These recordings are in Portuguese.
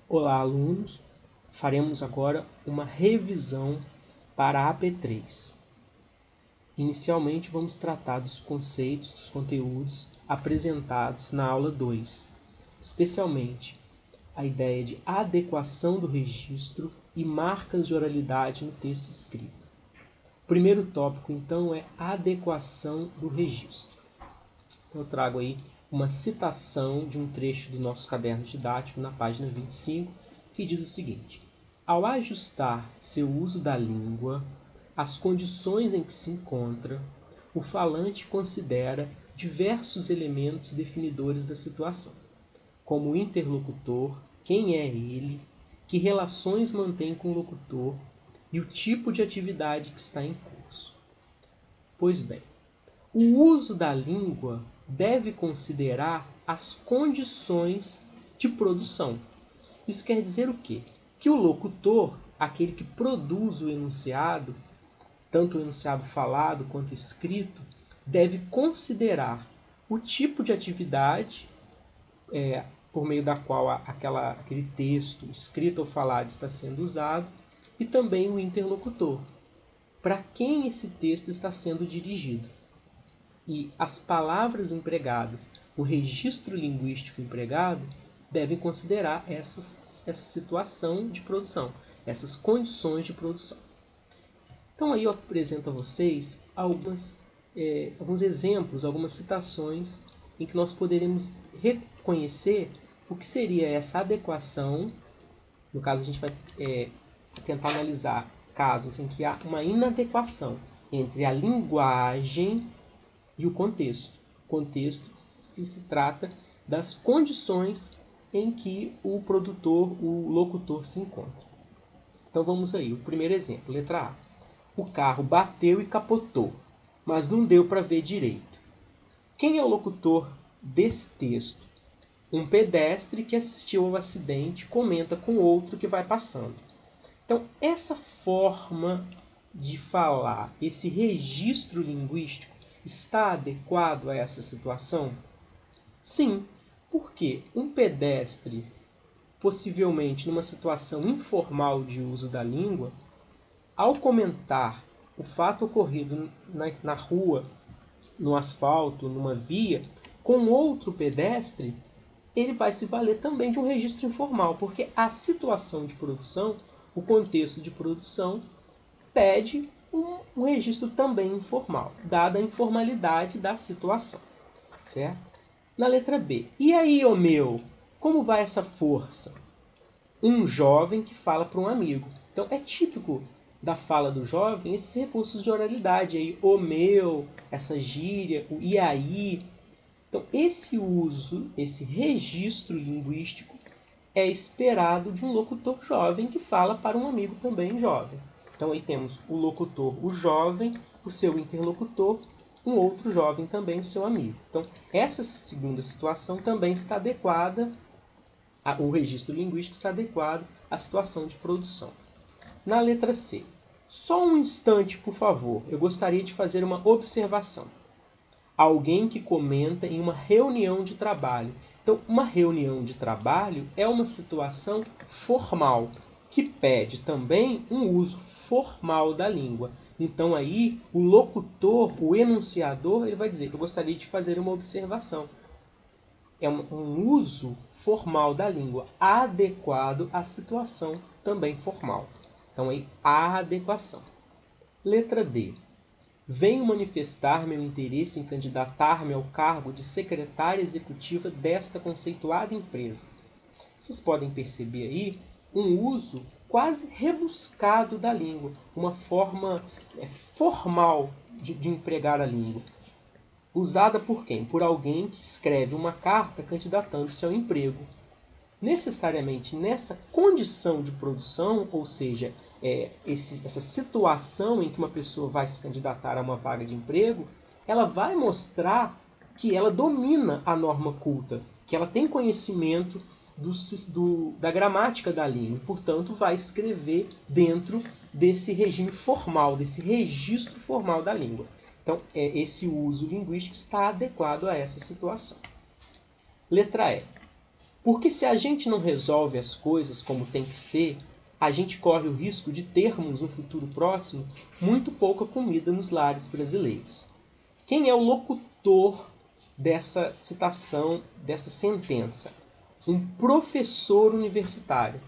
Olá, alunos! Faremos agora uma revisão para a AP3. Inicialmente, vamos tratar dos conceitos, dos conteúdos apresentados na aula 2, especialmente a ideia de adequação do registro e marcas de oralidade no texto escrito. O primeiro tópico, então, é a adequação do registro. Eu trago aí uma citação de um trecho do nosso caderno didático na página 25, que diz o seguinte: ao ajustar seu uso da língua às condições em que se encontra, o falante considera diversos elementos definidores da situação, como o interlocutor, quem é ele, que relações mantém com o locutor e o tipo de atividade que está em curso. Pois bem, o uso da língua deve considerar as condições de produção. Isso quer dizer o quê? Que o locutor, aquele que produz o enunciado, tanto o enunciado falado quanto escrito, deve considerar o tipo de atividade por meio da qual aquele texto escrito ou falado está sendo usado, e também o interlocutor, para quem esse texto está sendo dirigido. E as palavras empregadas, o registro linguístico empregado, devem considerar essa situação de produção, essas condições de produção. Então aí eu apresento a vocês alguns exemplos, algumas citações em que nós poderemos reconhecer o que seria essa adequação. No caso, a gente vai tentar analisar casos em que há uma inadequação entre a linguagem e o contexto. Contexto que se trata das condições em que o produtor, o locutor se encontra. Então vamos aí, o primeiro exemplo, letra A. O carro bateu e capotou, mas não deu para ver direito. Quem é o locutor desse texto? Um pedestre que assistiu ao acidente comenta com outro que vai passando. Então, essa forma de falar, esse registro linguístico, está adequado a essa situação? Sim, porque um pedestre, possivelmente numa situação informal de uso da língua, ao comentar o fato ocorrido na rua, no asfalto, numa via, com outro pedestre, ele vai se valer também de um registro informal, porque a situação de produção, o contexto de produção, pede um registro também informal, dada a informalidade da situação, certo? Na letra B. E aí, ô meu, como vai essa força? Um jovem que fala para um amigo. Então, é típico da fala do jovem esses recursos de oralidade aí, ô meu, essa gíria, o e aí. Então, esse uso, esse registro linguístico é esperado de um locutor jovem que fala para um amigo também jovem. Então, aí temos o locutor, o jovem, o seu interlocutor, um outro jovem também, o seu amigo. Então, essa segunda situação também está adequada, o registro linguístico está adequado à situação de produção. Na letra C. Só um instante, por favor, eu gostaria de fazer uma observação. Alguém que comenta em uma reunião de trabalho. Então, uma reunião de trabalho é uma situação formal, que pede também um uso formal da língua. Então, aí, o locutor, o enunciador, ele vai dizer: eu gostaria de fazer uma observação. É um uso formal da língua, adequado à situação também formal. Então, aí, a adequação. Letra D. Venho manifestar meu interesse em candidatar-me ao cargo de secretária executiva desta conceituada empresa. Vocês podem perceber aí um uso quase rebuscado da língua, uma forma formal de empregar a língua. Usada por quem? Por alguém que escreve uma carta candidatando-se ao emprego. Necessariamente nessa condição de produção, ou seja, essa situação em que uma pessoa vai se candidatar a uma vaga de emprego, ela vai mostrar que ela domina a norma culta, que ela tem conhecimento da gramática da língua, e, portanto, vai escrever dentro desse regime formal, desse registro formal da língua. Então, esse uso linguístico está adequado a essa situação. Letra E. Porque se a gente não resolve as coisas como tem que ser, a gente corre o risco de termos no futuro próximo muito pouca comida nos lares brasileiros. Quem é o locutor dessa citação, dessa sentença? Um professor universitário.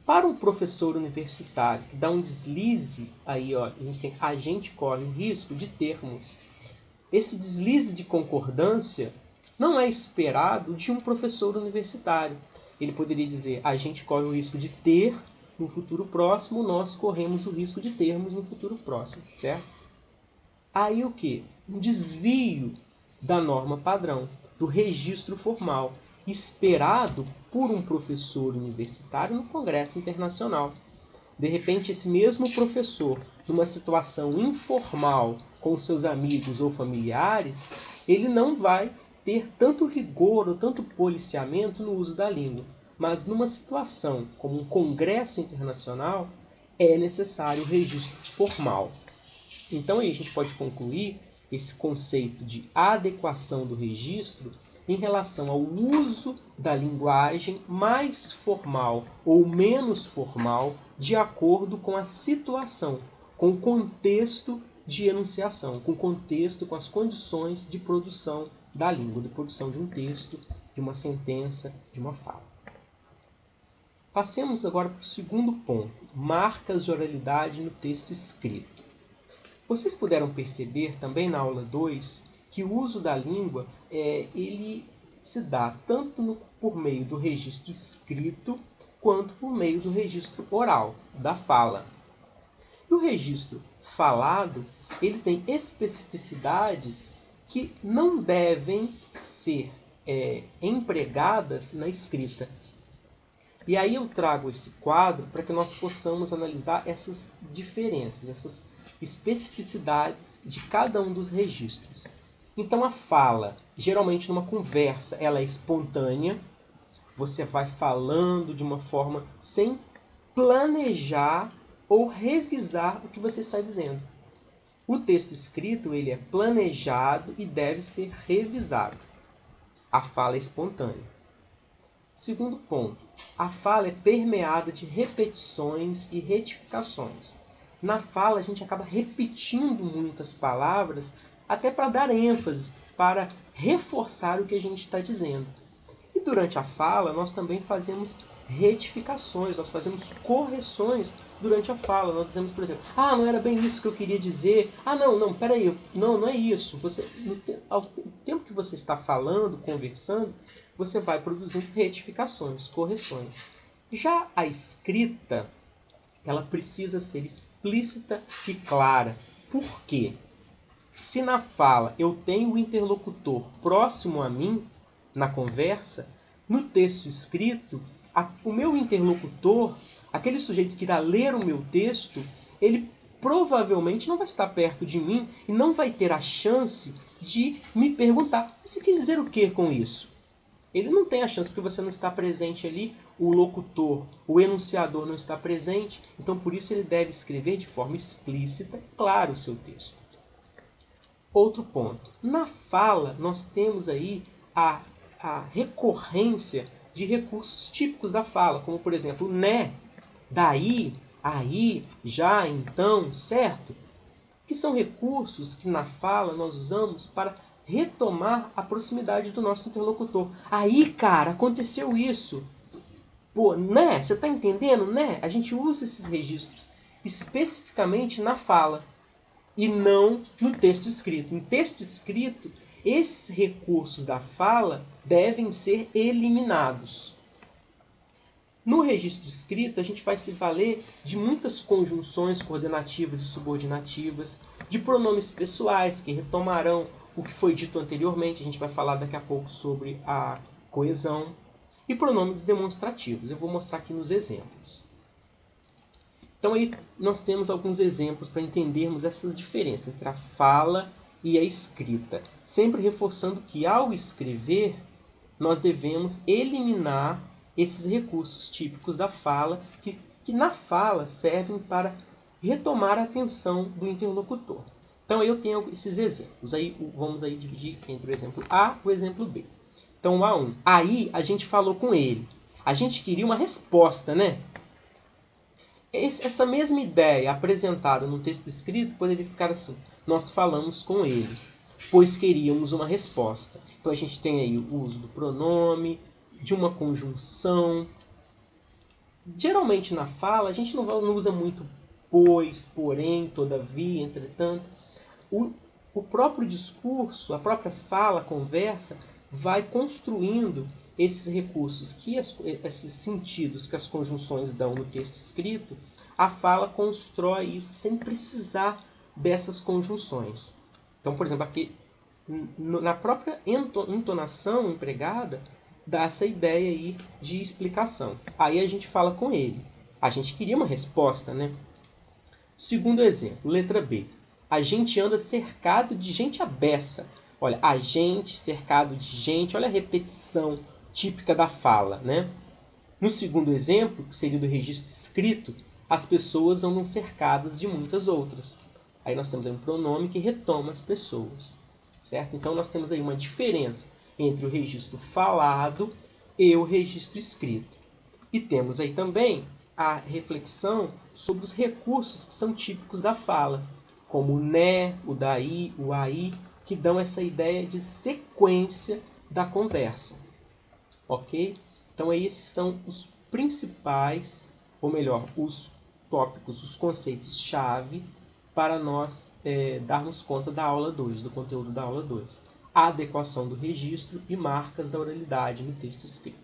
Para um professor universitário que dá um deslize, aí ó, a gente corre o risco de termos. Esse deslize de concordância não é esperado de um professor universitário. Ele poderia dizer, a gente corre o risco de ter no futuro próximo, nós corremos o risco de termos no futuro próximo, certo? Aí o que? Um desvio da norma padrão, do registro formal, esperado por um professor universitário no Congresso Internacional. De repente, esse mesmo professor, numa situação informal com seus amigos ou familiares, ele não vai ter tanto rigor ou tanto policiamento no uso da língua. Mas numa situação como um congresso internacional, é necessário o registro formal. Então aí a gente pode concluir esse conceito de adequação do registro em relação ao uso da linguagem mais formal ou menos formal de acordo com a situação, com o contexto de enunciação, com o contexto, com as condições de produção da língua, de produção de um texto, de uma sentença, de uma fala. Passemos agora para o segundo ponto, marcas de oralidade no texto escrito. Vocês puderam perceber também na aula 2 que o uso da língua ele se dá tanto por meio do registro escrito quanto por meio do registro oral, da fala. E o registro falado ele tem especificidades que não devem ser empregadas na escrita. E aí eu trago esse quadro para que nós possamos analisar essas diferenças, essas especificidades de cada um dos registros. Então a fala, geralmente numa conversa, ela é espontânea, você vai falando de uma forma sem planejar ou revisar o que você está dizendo. O texto escrito ele é planejado e deve ser revisado. A fala é espontânea. Segundo ponto, a fala é permeada de repetições e retificações. Na fala, a gente acaba repetindo muitas palavras até para dar ênfase, para reforçar o que a gente está dizendo. E durante a fala, nós também fazemos retificações, nós fazemos correções durante a fala. Nós dizemos, por exemplo, não era bem isso que eu queria dizer. Não, peraí, não é isso. Ao tempo que você está falando, conversando, você vai produzindo retificações, correções. Já a escrita, ela precisa ser explícita e clara. Por quê? Se na fala eu tenho o interlocutor próximo a mim, na conversa, no texto escrito, o meu interlocutor, aquele sujeito que irá ler o meu texto, ele provavelmente não vai estar perto de mim e não vai ter a chance de me perguntar: você quis dizer o que com isso? Ele não tem a chance porque você não está presente ali, o locutor, o enunciador não está presente, então por isso ele deve escrever de forma explícita e clara o seu texto. Outro ponto, na fala nós temos aí a recorrência de recursos típicos da fala, como por exemplo, né, daí, aí, já, então, certo? Que são recursos que na fala nós usamos para retomar a proximidade do nosso interlocutor. Aí, cara, aconteceu isso. Pô, né? Você está entendendo, né? A gente usa esses registros especificamente na fala e não no texto escrito. No texto escrito, esses recursos da fala devem ser eliminados. No registro escrito, a gente vai se valer de muitas conjunções coordenativas e subordinativas, de pronomes pessoais que retomarão o que foi dito anteriormente, a gente vai falar daqui a pouco sobre a coesão, e pronomes demonstrativos. Eu vou mostrar aqui nos exemplos. Então aí nós temos alguns exemplos para entendermos essas diferenças entre a fala e a escrita, sempre reforçando que ao escrever nós devemos eliminar esses recursos típicos da fala que na fala servem para retomar a atenção do interlocutor. Então eu tenho esses exemplos. Aí vamos aí dividir entre o exemplo A e o exemplo B. Então, o A1. Aí, a gente falou com ele. A gente queria uma resposta, né? Essa mesma ideia apresentada no texto escrito poderia ficar assim. Nós falamos com ele, pois queríamos uma resposta. Então, a gente tem aí o uso do pronome, de uma conjunção. Geralmente, na fala, a gente não usa muito pois, porém, todavia, entretanto. O próprio discurso, a própria fala, a conversa, vai construindo esses recursos, esses sentidos que as conjunções dão no texto escrito. A fala constrói isso sem precisar dessas conjunções. Então, por exemplo, aqui na própria entonação empregada, dá essa ideia aí de explicação. Aí a gente fala com ele. A gente queria uma resposta, né? Segundo exemplo, letra B. A gente anda cercado de gente à beça. Olha, a gente cercado de gente, olha a repetição típica da fala, né? No segundo exemplo, que seria do registro escrito, as pessoas andam cercadas de muitas outras. Aí nós temos aí um pronome que retoma as pessoas, certo? Então nós temos aí uma diferença entre o registro falado e o registro escrito. E temos aí também a reflexão sobre os recursos que são típicos da fala, como o né, o daí, o aí, que dão essa ideia de sequência da conversa. Ok? Então, esses são os principais, ou melhor, os tópicos, os conceitos-chave para nós darmos conta da aula 2, do conteúdo da aula 2. A adequação do registro e marcas da oralidade no texto escrito.